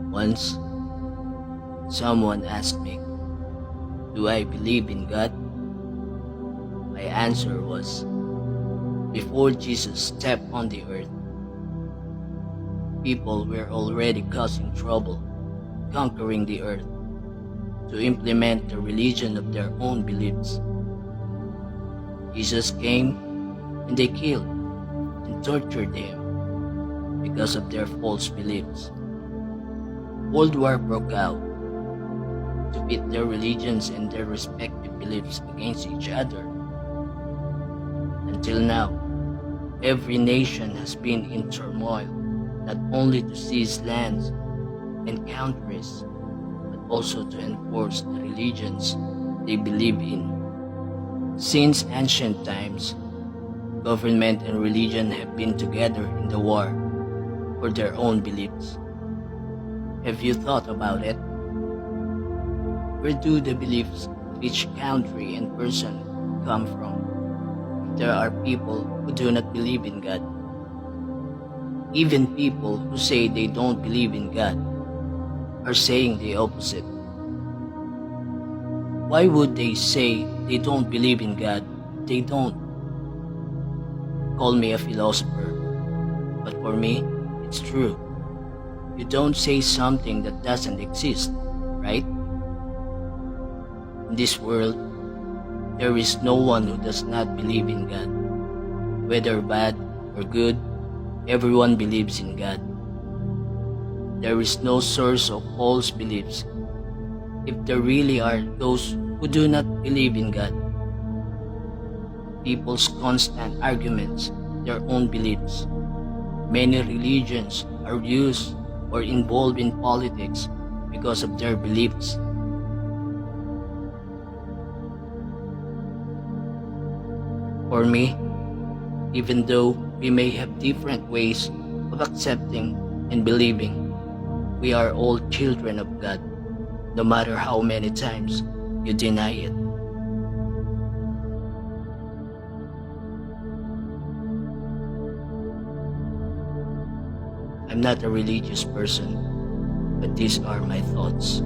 Once, someone asked me, "Do I believe in God?" My answer was, before Jesus stepped on the earth, people were already causing trouble, conquering the earth, to implement the religion of their own beliefs. Jesus came and they killed and tortured him because of their false beliefs. World War broke out to pit their religions and their respective beliefs against each other. Until now, every nation has been in turmoil, not only to seize lands and countries, but also to enforce the religions they believe in. Since ancient times, government and religion have been together in the war for their own beliefs. Have you thought about it? Where do the beliefs of each country and person come from? If there are people who do not believe in God, even people who say they don't believe in God are saying the opposite. Why would they say they don't believe in God if they don't? Call me a philosopher, but for me, it's true. You don't say something that doesn't exist, right? In this world, there is no one who does not believe in God. Whether bad or good, everyone believes in God. There is no source of false beliefs. If there really are those who do not believe in God, people's constant arguments, their own beliefs. Many religions are used or involved in politics because of their beliefs. For me, even though we may have different ways of accepting and believing, we are all children of God, no matter how many times you deny it. I'm not a religious person, but these are my thoughts.